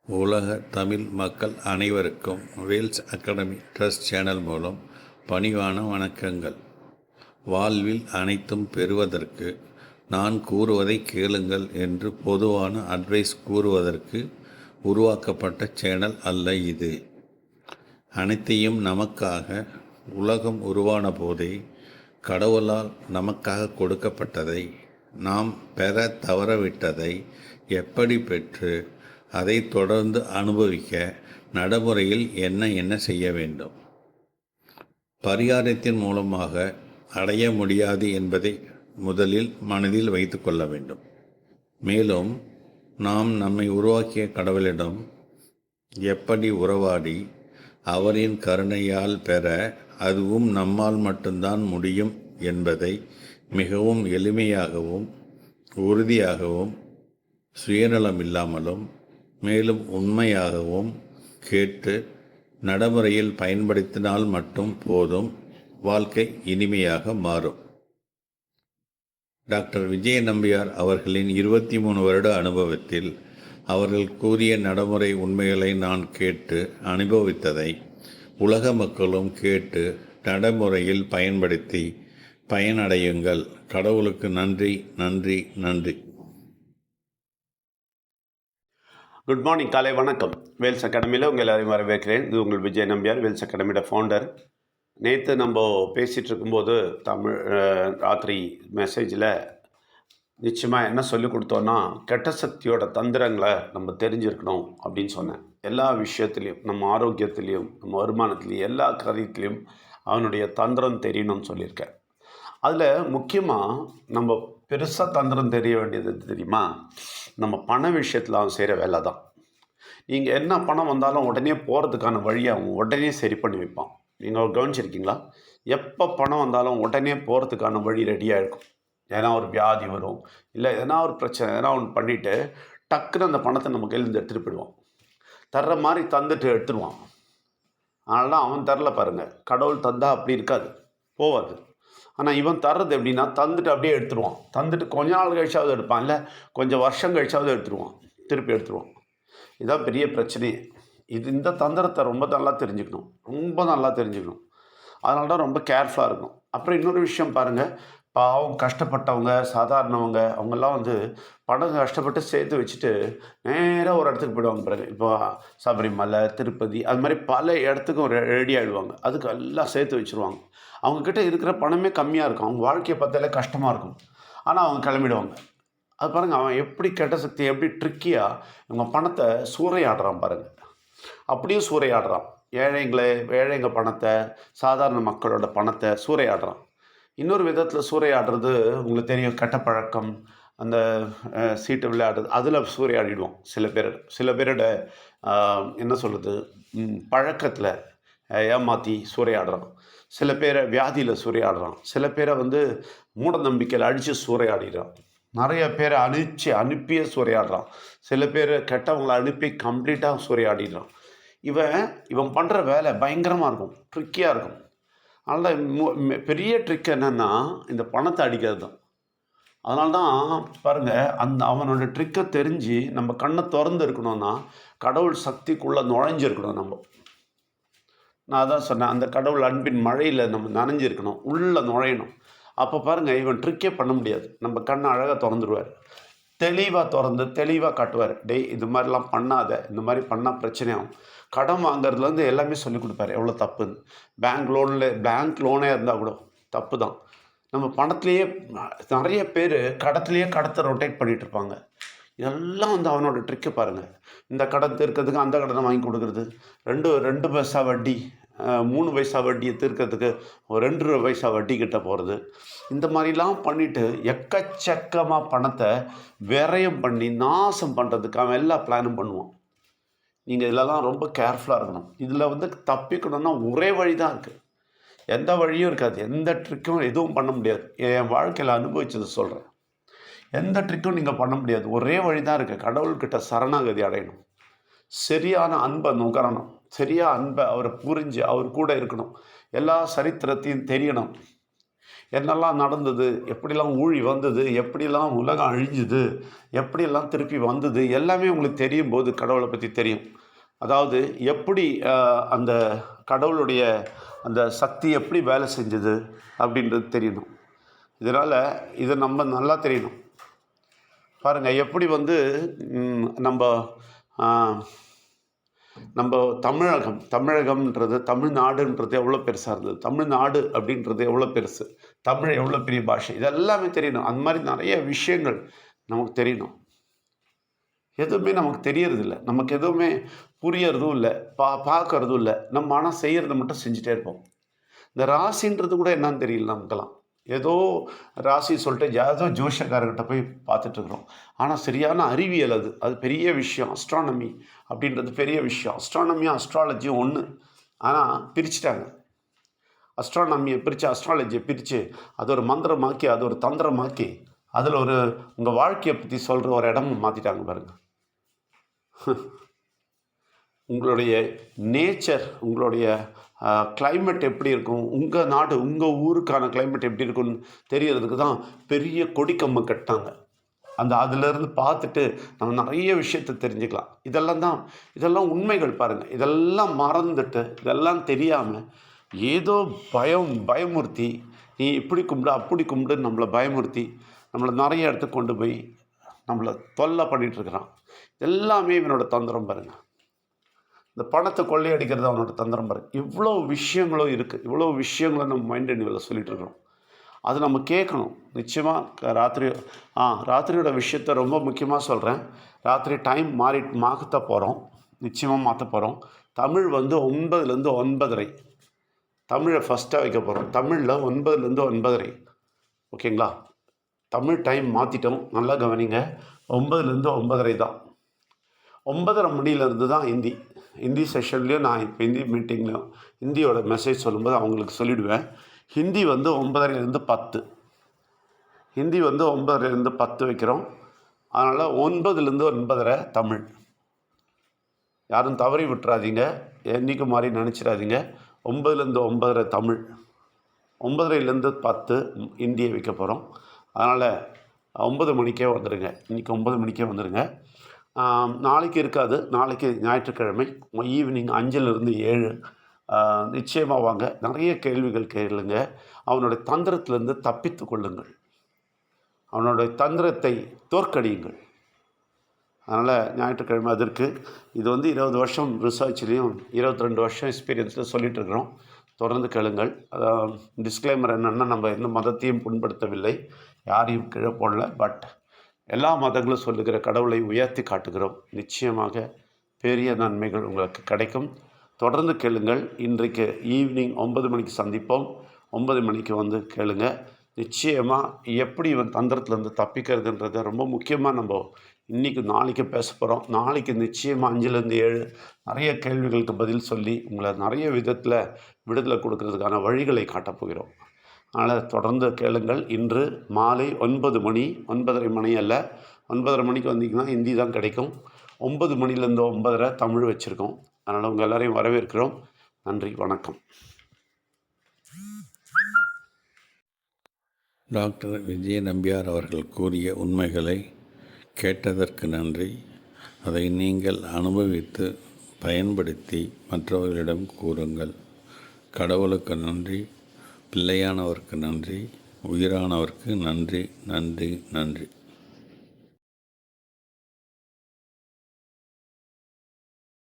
உலக தமிழ் மக்கள் அனைவருக்கும் வேல்ஸ் அகாடமி ட்ரஸ்ட் சேனல் மூலம் பணிவான வணக்கங்கள். வாழ்வில் அனைத்தும் பெறுவதற்கு நான் கூறுவதை கேளுங்கள் என்று பொதுவான அட்வைஸ் கூறுவதற்கு உருவாக்கப்பட்ட சேனல் அல்ல இது. அனைத்தையும் நமக்காக உலகம் உருவான போதே கடவுளால் நமக்காக கொடுக்கப்பட்டதை நாம் பெற தவறவிட்டதை எப்படி பெற்று அதை தொடர்ந்து அனுபவிக்க நடைமுறையில் என்ன செய்ய வேண்டும், பரிகாரத்தின் மூலமாக அடைய முடியாது என்பதை முதலில் மனதில் வைத்து கொள்ள வேண்டும். மேலும் நாம் நம்மை உருவாக்கிய கடவுளிடம் எப்படி உறவாடி அவரின் கருணையால் பெற அதுவும் நம்மால் மட்டும்தான் முடியும் என்பதை மிகவும் எளிமையாகவும் உறுதியாகவும் சுயநலம் இல்லாமலும் மேலும் உண்மையாகவும் கேட்டு நடைமுறையில் பயன்படுத்தினால் மட்டும் போதும், வாழ்க்கை இனிமையாக மாறும். டாக்டர் விஜய நம்பியார் அவர்களின் 23 வருட அனுபவத்தில் அவர்கள் கூறிய நடைமுறை உண்மைகளை நான் கேட்டு அனுபவித்ததை உலக மக்களும் கேட்டு நடைமுறையில் பயன்படுத்தி பயனடையுங்கள். கடவுளுக்கு நன்றி, நன்றி, நன்றி. குட் மார்னிங், காலை வணக்கம். வேல்ஸ் அகாடமியில் உங்கள் எல்லாரையும் வரவேற்கிறேன். இது உங்கள் விஜய் நம்பியார், வேல்ஸ் அகாடமியோட ஃபவுண்டர். நேற்று நம்ம பேசிகிட்டு இருக்கும்போது ராத்திரி மெசேஜில் நிச்சயமாக என்ன சொல்லிக் கொடுத்தோன்னா, கெட்ட சக்தியோட தந்திரங்களை நம்ம தெரிஞ்சிருக்கணும் அப்படின்னு சொன்னேன். எல்லா விஷயத்துலேயும், நம்ம ஆரோக்கியத்துலேயும், நம்ம வருமானத்துலேயும், எல்லா காரியத்துலேயும் அவனுடைய தந்திரம் தெரியணும்னு சொல்லியிருக்கேன். அதில் முக்கியமாக நம்ம பெருசாக தந்திரம் தெரிய வேண்டியது தெரியுமா? நம்ம பண விஷயத்தில் அவன் செய்கிற வேலை தான். நீங்கள் என்ன பணம் வந்தாலும் உடனே போகிறதுக்கான வழியை அவன் உடனே சரி பண்ணி வைப்பான். நீங்கள் கவனிச்சிருக்கீங்களா? எப்போ பணம் வந்தாலும் உடனே போகிறதுக்கான வழி ரெடியாக இருக்கும். ஏன்னா ஒரு வியாதி வரும், இல்லை எதனா ஒரு பிரச்சனை, எதனா ஒன்று பண்ணிவிட்டு டக்குன்னு அந்த பணத்தை நம்ம கையிலேருந்து எடுத்துகிட்டு போயிடுவான். தர்ற மாதிரி தந்துட்டு எடுத்துடுவான். அதனால தான் அவன் தரல பாருங்கள். கடவுள் தந்தால் அப்படி இருக்காது, போவாது. ஆனால் இவன் தர்றது எப்படின்னா, தந்துட்டு அப்படியே எடுத்துருவான். தந்துட்டு கொஞ்ச நாள் கழிச்சாவது எடுப்பான், இல்லை கொஞ்சம் வருஷம் கழிச்சாவது எடுத்துருவான், திருப்பி எடுத்துருவான். இதுதான் பெரிய பிரச்சனையே. இந்த தந்திரத்தை ரொம்ப நல்லா தெரிஞ்சுக்கணும், ரொம்ப நல்லா தெரிஞ்சுக்கணும். அதனால தான் ரொம்ப கேர்ஃபுல்லாக இருக்கணும். அப்புறம் இன்னொரு விஷயம் பாருங்கள், பாவம் கஷ்டப்பட்டவங்க, சாதாரணவங்க, அவங்கெல்லாம் பணம் கஷ்டப்பட்டு சேர்த்து வச்சுட்டு நேராக ஒரு இடத்துக்கு போயிடுவாங்க. பிறகு இப்போ சபரிமலை, திருப்பதி, அது மாதிரி பல இடத்துக்கும் ரெடி ஆகிடுவாங்க. அதுக்கு எல்லாம் சேர்த்து வச்சுருவாங்க. அவங்கக்கிட்ட இருக்கிற பணமே கம்மியாக இருக்கும், அவங்க வாழ்க்கையை பார்த்தாலே கஷ்டமாக இருக்கும். ஆனால் அவங்க கிளம்பிடுவாங்க. அது பாருங்கள், அவன் எப்படி கெட்ட சக்தி, எப்படி ட்ரிக்கியாக இவங்க பணத்தை சூறையாடுறான் பாருங்கள். அப்படியும் சூறையாடுறான். ஏழைங்க பணத்தை, சாதாரண மக்களோட பணத்தை சூறையாடுறான். இன்னொரு விதத்தில் சூறையாடுறது உங்களுக்கு தெரியும், கெட்ட பழக்கம், அந்த சீட்டு விளையாடுறது, அதில் சூறையாடிடுவோம். சில பேரோட என்ன சொல்கிறது, பழக்கத்தில் ஏமாற்றி சூறையாடுறான். சில பேரை வியாதியில் சூறையாடுறான். சில பேரை மூட நம்பிக்கையில் அழித்து சூறையாடிடுறான். நிறைய பேரை அனுப்பியே சூறையாடுறான். சில பேர் கெட்டவங்களை அனுப்பி கம்ப்ளீட்டாக சூறையாடிடுறான். இவன் பண்ணுற வேலை பயங்கரமாக இருக்கும், ட்ரிக்கியாக இருக்கும். அதனால் பெரிய ட்ரிக் என்னென்னா, இந்த பணத்தை அடிக்கிறது தான். அதனால தான் பாருங்கள், அவனோட ட்ரிக்கை தெரிஞ்சு நம்ம கண்ணை திறந்து இருக்கணும்னா கடவுள் சக்திக்குள்ளே நுழைஞ்சிருக்கணும். நான் அதான் சொன்னேன், அந்த கடவுள் அன்பின் மழையில் நம்ம நனைஞ்சிருக்கணும், உள்ளே நுழையணும். அப்போ பாருங்கள், இவன் ட்ரிக்கே பண்ண முடியாது. நம்ம கண்ணை அழகாக திறந்துடுவார், தெளிவாக காட்டுவார். டேய், இது மாதிரிலாம் பண்ணாத, இந்த மாதிரி பண்ணால் பிரச்சனையாகும். கடன் வாங்கிறதுலேருந்து எல்லாமே சொல்லிக் கொடுப்பாரு, எவ்வளோ தப்புன்னு. பேங்க் லோனே இருந்தால் கூட தப்பு தான். நம்ம பணத்துலேயே நிறைய பேர் கடத்தை ரொட்டேட் பண்ணிகிட்டு இருப்பாங்க. இதெல்லாம் அவனோட ட்ரிக்கு பாருங்கள். இந்த கடன் தீர்க்கிறதுக்கு அந்த கடனை வாங்கி கொடுக்குறது, ரெண்டு பைசா வட்டி, 3 பைசா வட்டியை தீர்க்கிறதுக்கு ஒரு 2 பைசா வட்டி கிட்ட போகிறது. இந்த மாதிரிலாம் பண்ணிவிட்டு எக்கச்சக்கமாக பணத்தை விரயம் பண்ணி நாசம் பண்ணுறதுக்கு அவன் எல்லா பிளானும் பண்ணுவான். நீங்கள் இதிலலாம் ரொம்ப கேர்ஃபுல்லாக இருக்கணும். இதில் தப்பிக்கணும்னா ஒரே வழி தான் இருக்குது, எந்த வழியும் இருக்காது. எந்த ட்ரிக்கும் எதுவும் பண்ண முடியாது. என் வாழ்க்கையில் அனுபவிச்சதை சொல்கிறேன். எந்த ட்ரிக்கும் நீங்கள் பண்ண முடியாது. ஒரே வழி தான் இருக்குது, கடவுள்கிட்ட சரணாகதி அடையணும். சரியான அன்பை நுகரணும். சரியாக அன்பை அவரை புரிஞ்சு அவர் கூட இருக்கணும். எல்லா சரித்திரத்தையும் தெரியணும். என்னெல்லாம் நடந்தது, எப்படிலாம் ஊழி வந்தது, எப்படிலாம் உலகம் அழிஞ்சுது, எப்படியெல்லாம் திருப்பி வந்தது, எல்லாமே உங்களுக்கு தெரியும் போது கடவுளை பற்றி தெரியும். அதாவது எப்படி அந்த கடவுளுடைய அந்த சக்தி எப்படி வேலை செஞ்சது அப்படின்றது தெரியணும். இதனால் இதை நம்ம நல்லா தெரியணும். பாருங்கள் எப்படி வந்து நம்ம நம்ம தமிழகம்ன்றது தமிழ்நாடுன்றது எவ்வளோ பெருசாக இருந்தது, தமிழ்நாடு அப்படின்றது எவ்வளோ பெருசு, தமிழ் எவ்வளோ பெரிய பாஷை, இதெல்லாமே தெரியணும். அந்த மாதிரி நிறைய விஷயங்கள் நமக்கு தெரியணும். எதுவுமே நமக்கு தெரியறதில்ல, நமக்கு எதுவுமே புரியறதும் இல்லை, பார்க்கறதும் இல்லை. நம்ம ஆனால் செய்கிறத மட்டும் செஞ்சுட்டே இருப்போம். இந்த ராசின்றது கூட என்னன்னு தெரியல நமக்கெல்லாம். ஏதோ ராசி சொல்லிட்டு ஏதோ ஜோஷக்காரர்கிட்ட போய் பார்த்துட்ருக்குறோம். ஆனால் சரியான அறிவியல் அது பெரிய விஷயம். அஸ்ட்ரானமி அப்படின்றது பெரிய விஷயம். அஸ்ட்ரானமியும் அஸ்ட்ராலஜியும் ஒன்று, ஆனால் பிரிச்சுட்டாங்க. அஸ்ட்ரானமியை பிரித்து அஸ்ட்ராலஜியை பிரித்து அது ஒரு மந்திரமாக்கி அது ஒரு தந்திரமாக்கி அதில் ஒரு உங்கள் வாழ்க்கையை பற்றி சொல்கிற ஒரு இடமும் மாற்றிட்டாங்க பாருங்கள். உங்களுடைய நேச்சர், உங்களுடைய கிளைமேட் எப்படி இருக்கும், உங்கள் நாடு உங்கள் ஊருக்கான கிளைமேட் எப்படி இருக்குன்னு தெரியறதுக்கு தான் பெரிய கொடிக்கம்பு கட்டினாங்க. அதிலேருந்து பார்த்துட்டு நம்ம நிறைய விஷயத்தை தெரிஞ்சுக்கலாம். இதெல்லாம் உண்மைகள் பாருங்கள். இதெல்லாம் மறந்துட்டு இதெல்லாம் தெரியாமல் ஏதோ பயமுறுத்தி நீ இப்படி கும்பிடு அப்படி கும்பிடுன்னு நம்மளை பயமுறுத்தி நம்மளை நிறைய இடத்துக்கு கொண்டு போய் நம்மளை தொல்லை பண்ணிகிட்ருக்கிறான். எல்லாமே இவனோட தந்திரம் பாருங்கள். இந்த பணத்தை கொள்ளையடிக்கிறது அவனோட தந்திரம் பாருங்கள். இவ்வளோ விஷயங்களும் இருக்குது. இவ்வளோ விஷயங்களும் நம்ம மைண்ட் அண்ட் சொல்லிகிட்டு இருக்கிறோம். அது நம்ம கேட்கணும். நிச்சயமாக ராத்திரியோட விஷயத்த ரொம்ப முக்கியமாக சொல்கிறேன். ராத்திரி டைம் மாற்ற போகிறோம், நிச்சயமாக மாற்ற போகிறோம். தமிழ் வந்து 9லேருந்து 9:30 தமிழை ஃபஸ்ட்டாக வைக்க போகிறோம். தமிழில் 9லேருந்து 9:30 ஓகேங்களா? தமிழ் டைம் மாற்றிட்டோம், நல்லா கவனிங்க. 9லேருந்து 9:30 தான். 9:30 மணிலேருந்து தான் ஹிந்தி செஷன்லேயும் நான் இப்போ ஹிந்தி மீட்டிங்லையும் ஹிந்தியோட மெசேஜ் சொல்லும்போது அவங்களுக்கு சொல்லிவிடுவேன். ஹிந்தி வந்து 9:30லேருந்து 10, ஹிந்தி வந்து 9:30லேருந்து 10 வைக்கிறோம். அதனால் 9லேருந்து 9:30 தமிழ். யாரும் தவறி விட்டுறாதீங்க, என்றைக்கு மாதிரி நினச்சிடாதீங்க. 9லேருந்து 9:30 தமிழ், 9:30லேருந்து 10 ஹிந்தியை வைக்க போகிறோம். அதனால் 9 மணிக்கே வந்துடுங்க. இன்றைக்கி 9 மணிக்கே வந்துடுங்க. நாளைக்கு இருக்காது, நாளைக்கு ஞாயிற்றுக்கிழமை ஈவினிங் 5லேருந்து 7 நிச்சயமாக வாங்க. நிறைய கேள்விகள் கேளுங்க. அவனுடைய தந்திரத்திலேருந்து தப்பித்து கொள்ளுங்கள், அவனுடைய தந்திரத்தை தோற்கடியுங்கள். அதனால் ஞாயிற்றுக்கிழமை அதற்கு இது வந்து 20 வருஷம் ரிசர்ச்லேயும் 22 வருஷம் எக்ஸ்பீரியன்ஸில் சொல்லிகிட்ருக்குறோம். தொடர்ந்து கேளுங்கள். டிஸ்க்ளைமர் என்னென்னா, நம்ம எந்த மதத்தையும் புண்படுத்தவில்லை, யாரையும் கீழே போடல. பட் எல்லா மதங்களும் சொல்லுகிற கடவுளை உயர்த்தி காட்டுகிறோம். நிச்சயமாக பெரிய நன்மைகள் உங்களுக்கு கிடைக்கும். தொடர்ந்து கேளுங்கள். இன்றைக்கு ஈவினிங் 9 மணிக்கு சந்திப்போம். 9 மணிக்கு வந்து கேளுங்க. நிச்சயமாக எப்படி இவன் தந்திரத்துலேருந்து தப்பிக்கிறதுன்றதை ரொம்ப முக்கியமாக நம்ம இன்றைக்கி நாளைக்கு பேச போகிறோம். நாளைக்கு நிச்சயமாக 5லேருந்து 7 நிறைய கேள்விகளுக்கு பதில் சொல்லி உங்களை நிறைய விதத்தில் விடுதலை கொடுக்கறதுக்கான வழிகளை காட்டப்போகிறோம். அதனால் தொடர்ந்து கேளுங்கள். இன்று மாலை 9 மணி, 9:30 மணி அல்ல, 9:30 மணிக்கு வந்தீங்கன்னா ஹிந்தி தான் கிடைக்கும். 9 மணிலேருந்து 9:30 தமிழ் வச்சுருக்கோம். அதனால் உங்கள் எல்லோரையும் வரவேற்கிறோம். நன்றி, வணக்கம். டாக்டர் விஜய நம்பியார் அவர்கள் கூறிய உண்மைகளை கேட்டதற்கு நன்றி. அதை நீங்கள் அனுபவித்து பயன்படுத்தி மற்றவர்களிடம் கூறுங்கள். கடவுளுக்கு நன்றி, பிள்ளையானவருக்கு நன்றி, உயிரானவருக்கு நன்றி, நன்றி, நன்றி.